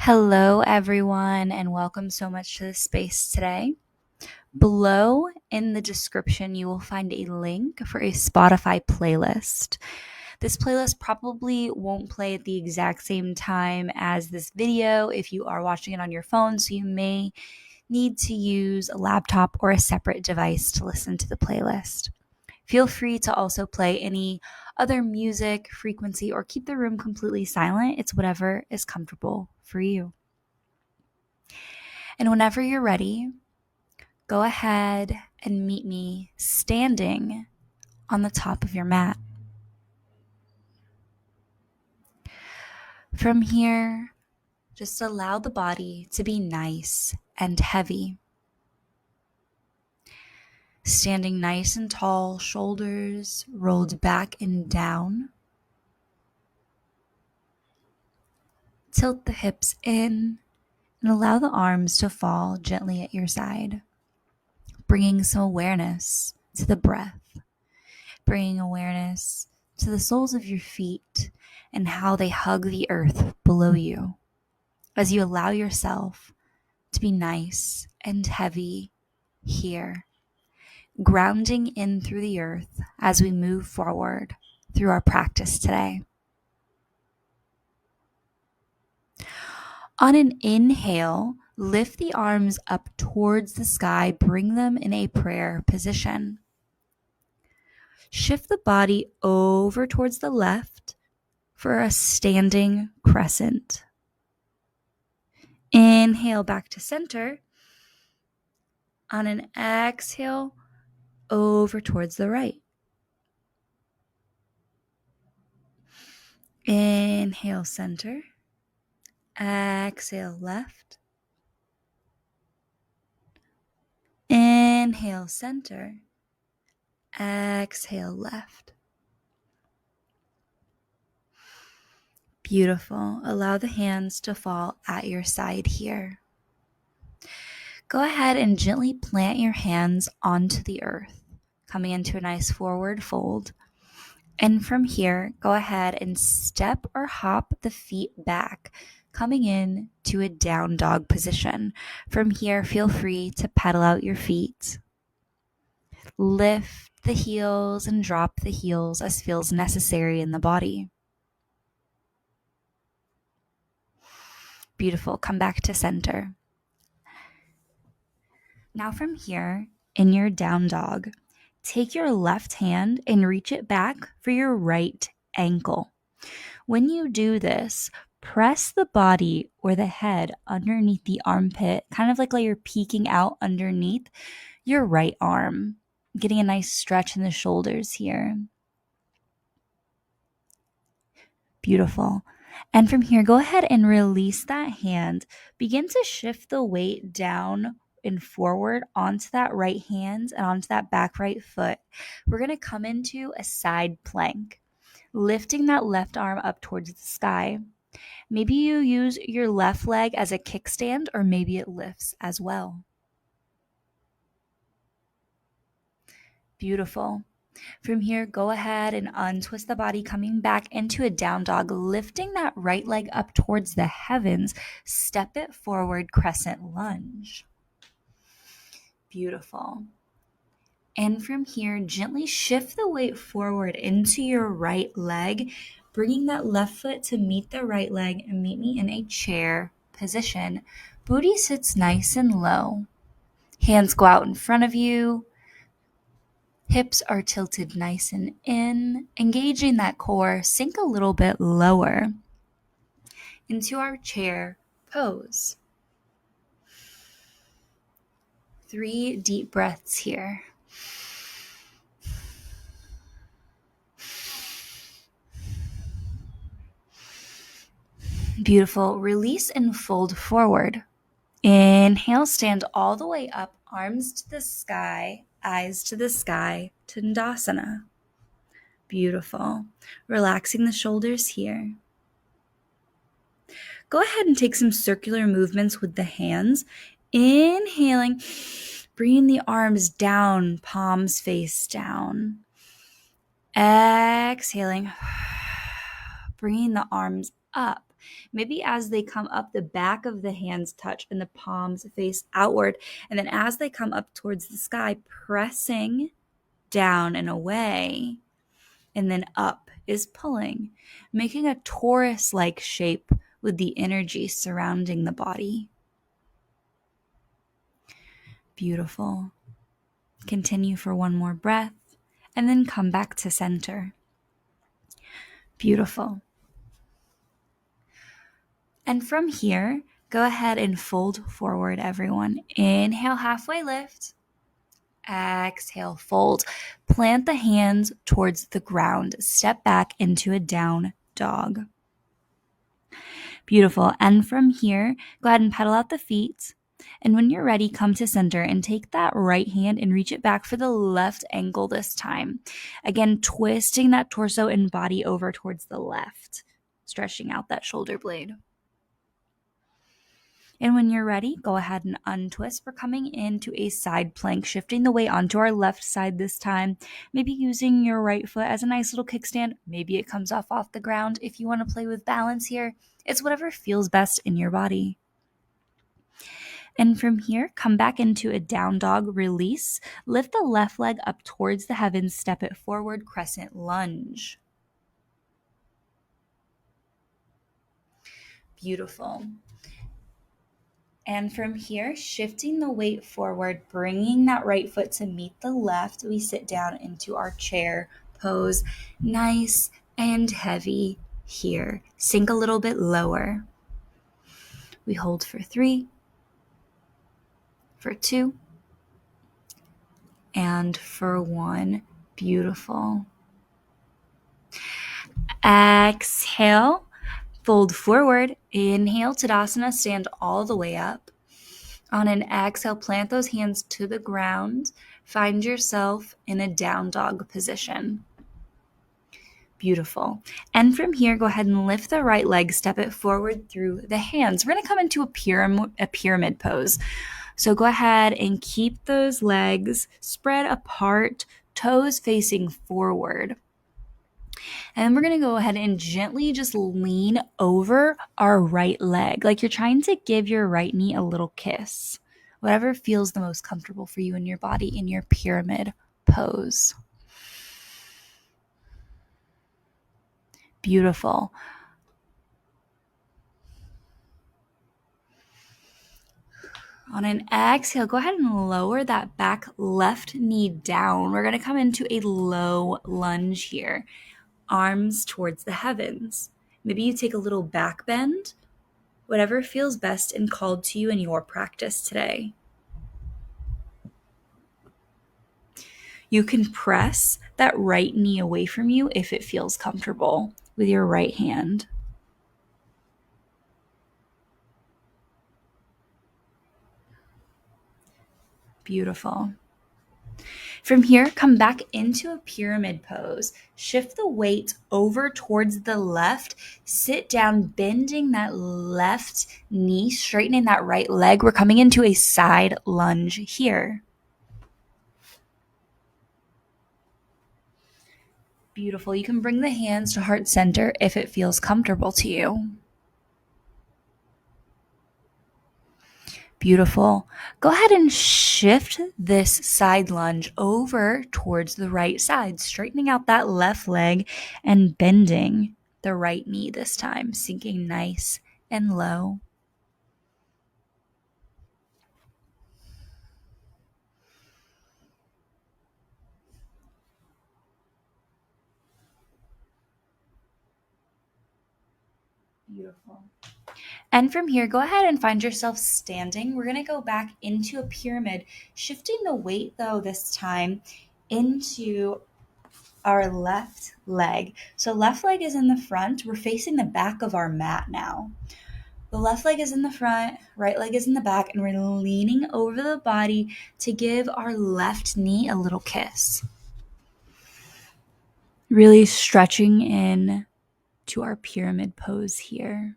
Hello, everyone, and welcome so much to the space today. Below in the description, you will find a link for a Spotify playlist. This playlist probably won't play at the exact same time as this video if you are watching it on your phone, so you may need to use a laptop or a separate device to listen to the playlist. Feel free to also play any other music, frequency, or keep the room completely silent. It's whatever is comfortable for you. And whenever you're ready, go ahead and meet me standing on the top of your mat. From here, just allow the body to be nice and heavy. Standing nice and tall, shoulders rolled back and down. Tilt the hips in and allow the arms to fall gently at your side, bringing some awareness to the breath, bringing awareness to the soles of your feet and how they hug the earth below you as you allow yourself to be nice and heavy here, grounding in through the earth as we move forward through our practice today. On an inhale, lift the arms up towards the sky, bring them in a prayer position. Shift the body over towards the left for a standing crescent. Inhale back to center. On an exhale, over towards the right. Inhale, center. Exhale, left. Inhale, center. Exhale, left. Beautiful. Allow the hands to fall at your side here. Go ahead and gently plant your hands onto the earth, coming into a nice forward fold. And from here, go ahead and step or hop the feet back, coming in to a down dog position. From here, feel free to pedal out your feet. Lift the heels and drop the heels as feels necessary in the body. Beautiful. Come back to center. Now from here, in your down dog, take your left hand and reach it back for your right ankle. When you do this, press the body or the head underneath the armpit, kind of like you're peeking out underneath your right arm, getting a nice stretch in the shoulders here. Beautiful. And from here, go ahead and release that hand. Begin to shift the weight down and forward onto that right hand and onto that back right foot. We're going to come into a side plank, lifting that left arm up towards the sky. Maybe you use your left leg as a kickstand, or maybe it lifts as well. Beautiful. From here, go ahead and untwist the body, coming back into a down dog, lifting that right leg up towards the heavens. Step it forward, crescent lunge. Beautiful. And from here, gently shift the weight forward into your right leg, bringing that left foot to meet the right leg and meet me in a chair position. Booty sits nice and low. Hands go out in front of you. Hips are tilted nice and in, engaging that core. Sink a little bit lower into our chair pose. 3 deep breaths here. Beautiful. Release and fold forward. Inhale, stand all the way up, arms to the sky, eyes to the sky, Tandasana. Beautiful. Relaxing the shoulders here. Go ahead and take some circular movements with the hands. Inhaling, bringing the arms down, palms face down. Exhaling, bringing the arms up, Maybe as they come up, the back of the hands touch and the palms face outward. And then as they come up towards the sky, pressing down and away, and then up is pulling, making a torus-like shape with the energy surrounding the body. Beautiful. Continue for one more breath, and then come back to center. Beautiful. And from here, go ahead and fold forward, everyone. Inhale, halfway lift. Exhale, fold. Plant the hands towards the ground. Step back into a down dog. Beautiful. And from here, go ahead and pedal out the feet. And when you're ready, come to center and take that right hand and reach it back for the left ankle this time. Again, twisting that torso and body over towards the left, stretching out that shoulder blade. And when you're ready, go ahead and untwist. We're coming into a side plank, shifting the weight onto our left side this time. Maybe using your right foot as a nice little kickstand. Maybe it comes off the ground. If you want to play with balance here, it's whatever feels best in your body. And from here, come back into a down dog, release. Lift the left leg up towards the heavens, step it forward, crescent lunge. Beautiful. And from here, shifting the weight forward, bringing that right foot to meet the left, we sit down into our chair pose, nice and heavy here. Sink a little bit lower. We hold for 3, for 2, and for 1. Beautiful. Exhale, fold forward. Inhale, Tadasana, stand all the way up. On an exhale, plant those hands to the ground. Find yourself in a down dog position. Beautiful. And from here, go ahead and lift the right leg, step it forward through the hands. We're going to come into a pyramid pose. So go ahead and keep those legs spread apart, toes facing forward. And then we're going to go ahead and gently just lean over our right leg, like you're trying to give your right knee a little kiss. Whatever feels the most comfortable for you in your body in your pyramid pose. Beautiful. On an exhale, go ahead and lower that back left knee down. We're going to come into a low lunge here. Arms towards the heavens. Maybe you take a little back bend, whatever feels best and called to you in your practice today. You can press that right knee away from you if it feels comfortable with your right hand. Beautiful. From here, come back into a pyramid pose. Shift the weight over towards the left. Sit down, bending that left knee, straightening that right leg. We're coming into a side lunge here. Beautiful. You can bring the hands to heart center if it feels comfortable to you. Beautiful. Go ahead and shift this side lunge over towards the right side, straightening out that left leg and bending the right knee this time, sinking nice and low. Beautiful. And from here, go ahead and find yourself standing. We're going to go back into a pyramid, shifting the weight though this time into our left leg. So left leg is in the front. We're facing the back of our mat now. The left leg is in the front, right leg is in the back, and we're leaning over the body to give our left knee a little kiss. Really stretching in to our pyramid pose here.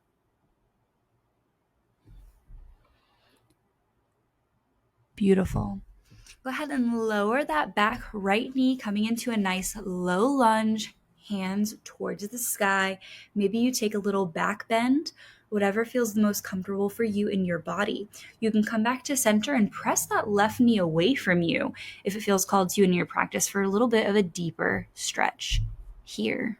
Beautiful. Go ahead and lower that back right knee, coming into a nice low lunge, hands towards the sky. Maybe you take a little back bend, whatever feels the most comfortable for you in your body. You can come back to center and press that left knee away from you if it feels called to you in your practice for a little bit of a deeper stretch here.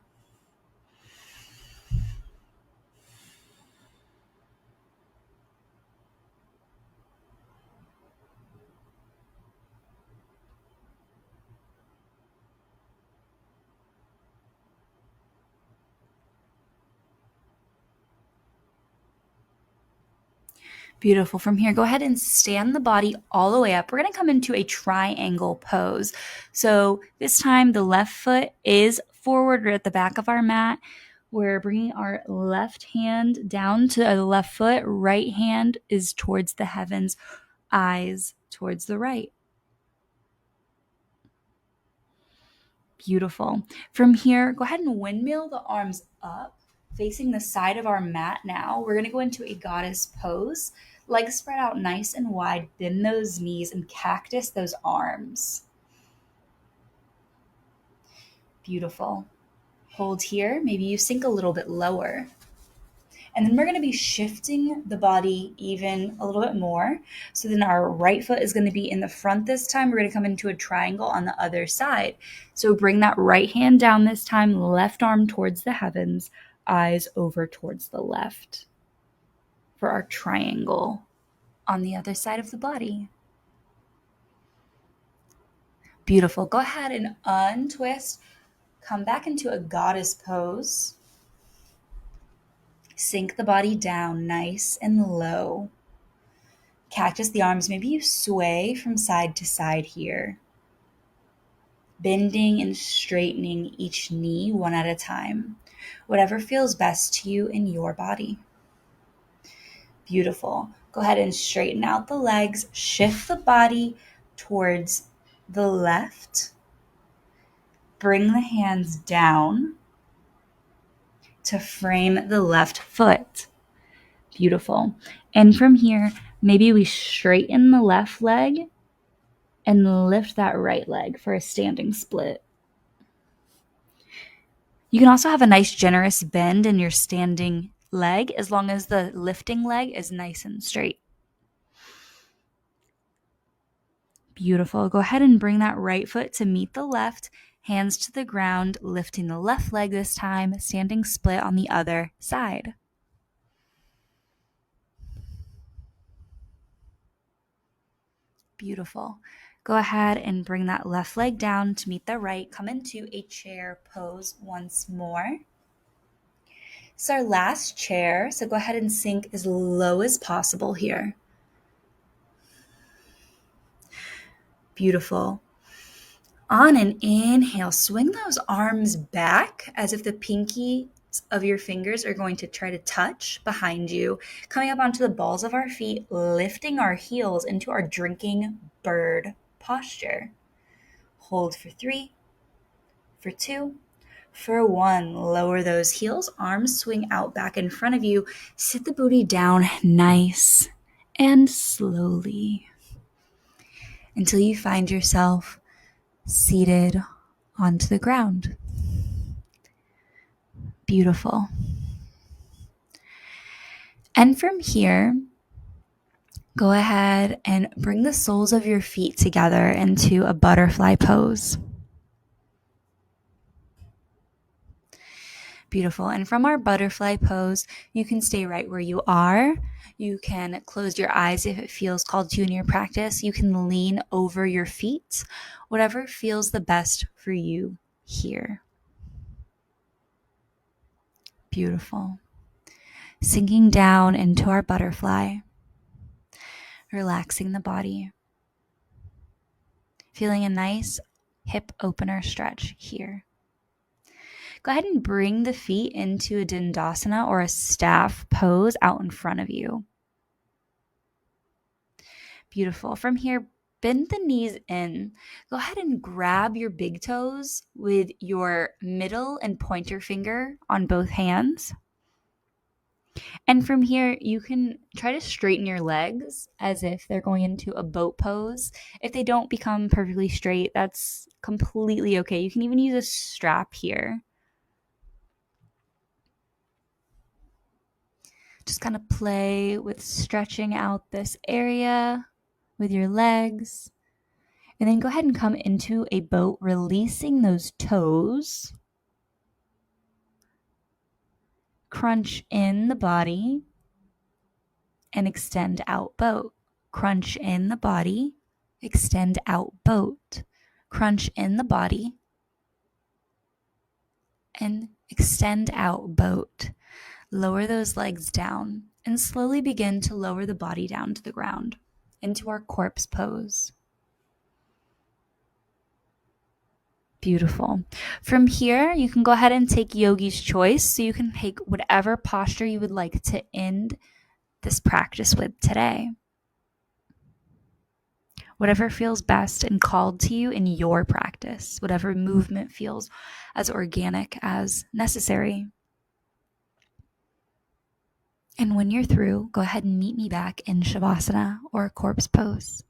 Beautiful. From here, go ahead and stand the body all the way up. We're going to come into a triangle pose. So this time, the left foot is forward or at the back of our mat. We're bringing our left hand down to the left foot. Right hand is towards the heavens, eyes towards the right. Beautiful. From here, go ahead and windmill the arms up, facing the side of our mat now. We're going to go into a goddess pose. Legs spread out nice and wide, bend those knees, and cactus those arms. Beautiful. Hold here. Maybe you sink a little bit lower. And then we're going to be shifting the body even a little bit more. So then our right foot is going to be in the front this time. We're going to come into a triangle on the other side. So bring that right hand down this time, left arm towards the heavens, eyes over towards the left for our triangle on the other side of the body. Beautiful. Go ahead and untwist. Come back into a goddess pose. Sink the body down nice and low. Cactus the arms. Maybe you sway from side to side here. Bending and straightening each knee one at a time. Whatever feels best to you in your body. Beautiful. Go ahead and straighten out the legs. Shift the body towards the left. Bring the hands down to frame the left foot. Beautiful. And from here, maybe we straighten the left leg and lift that right leg for a standing split. You can also have a nice generous bend in your standing leg as long as the lifting leg is nice and straight. Beautiful. Go ahead and bring that right foot to meet the left, hands to the ground, lifting the left leg this time, standing split on the other side. Beautiful. Go ahead and bring that left leg down to meet the right. Come into a chair pose once more. It's our last chair, so go ahead and sink as low as possible here. Beautiful. On an inhale, swing those arms back as if the pinky of your fingers are going to try to touch behind you, coming up onto the balls of our feet, lifting our heels into our drinking bird posture. Hold for 3, for 2, for 1. Lower those heels, arms swing out back in front of you. Sit the booty down nice and slowly until you find yourself seated onto the ground. Beautiful. And from here, go ahead and bring the soles of your feet together into a butterfly pose. Beautiful. And from our butterfly pose, you can stay right where you are. You can close your eyes if it feels called to you in your practice. You can lean over your feet, whatever feels the best for you here. Beautiful. Sinking down into our butterfly, relaxing the body, feeling a nice hip opener stretch here. Go ahead and bring the feet into a dandasana or a staff pose out in front of you. Beautiful. From here, bend the knees in. Go ahead and grab your big toes with your middle and pointer finger on both hands. And from here, you can try to straighten your legs as if they're going into a boat pose. If they don't become perfectly straight, that's completely okay. You can even use a strap here. Just kind of play with stretching out this area with your legs. And then go ahead and come into a boat, releasing those toes. Crunch in the body and extend out boat. Crunch in the body, extend out boat. Crunch in the body and extend out boat. Lower those legs down and slowly begin to lower the body down to the ground into our corpse pose. Beautiful. From here, you can go ahead and take yogi's choice. So you can take whatever posture you would like to end this practice with today. Whatever feels best and called to you in your practice, whatever movement feels as organic as necessary. And when you're through, go ahead and meet me back in Shavasana or corpse pose.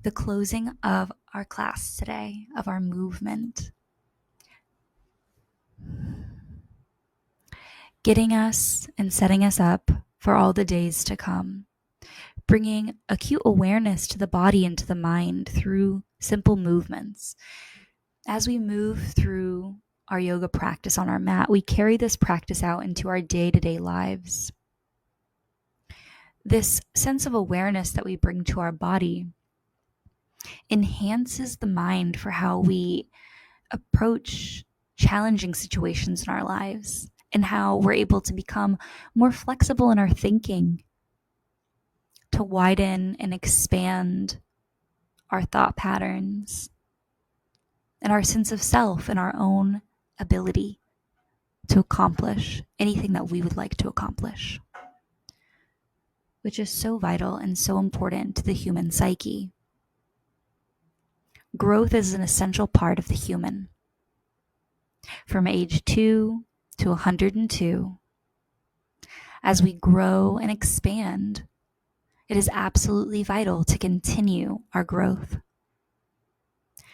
The closing of our class today, of our movement. Getting us and setting us up for all the days to come. Bringing acute awareness to the body and to the mind through simple movements. As we move through our yoga practice on our mat, we carry this practice out into our day-to-day lives. This sense of awareness that we bring to our body enhances the mind for how we approach challenging situations in our lives and how we're able to become more flexible in our thinking, to widen and expand our thought patterns and our sense of self and our own ability to accomplish anything that we would like to accomplish, which is so vital and so important to the human psyche. Growth is an essential part of the human. From age 2 to 102, as we grow and expand, it is absolutely vital to continue our growth,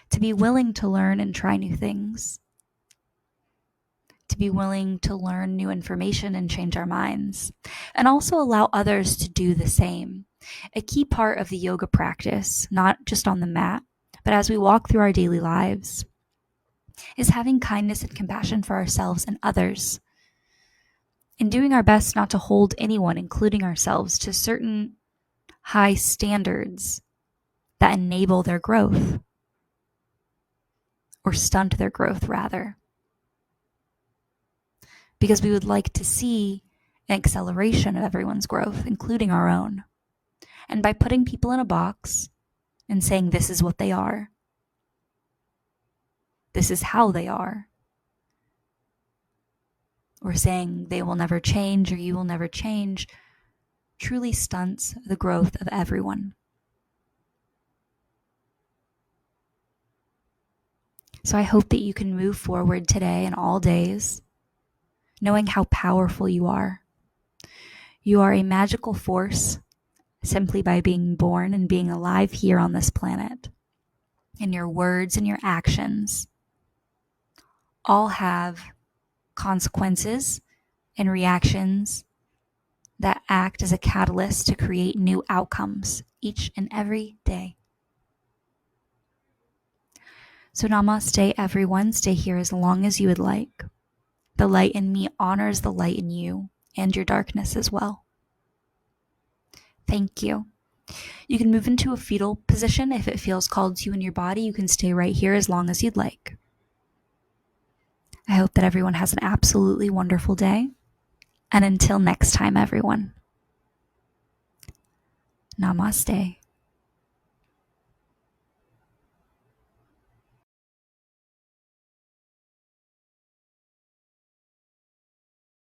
to be willing to learn and try new things, to be willing to learn new information and change our minds, and also allow others to do the same. A key part of the yoga practice, not just on the mat, but as we walk through our daily lives, is having kindness and compassion for ourselves and others, and doing our best not to hold anyone, including ourselves, to certain high standards that enable their growth, or stunt their growth rather. Because we would like to see an acceleration of everyone's growth, including our own. And by putting people in a box and saying this is what they are, this is how they are, or saying they will never change or you will never change, truly stunts the growth of everyone. So I hope that you can move forward today and all days, knowing how powerful you are. You are a magical force simply by being born and being alive here on this planet. And your words and your actions all have consequences and reactions that act as a catalyst to create new outcomes each and every day. So namaste, everyone. Stay here as long as you would like. The light in me honors the light in you and your darkness as well. Thank you. You can move into a fetal position if it feels called to you in your body. You can stay right here as long as you'd like. I hope that everyone has an absolutely wonderful day. And until next time, everyone. Namaste.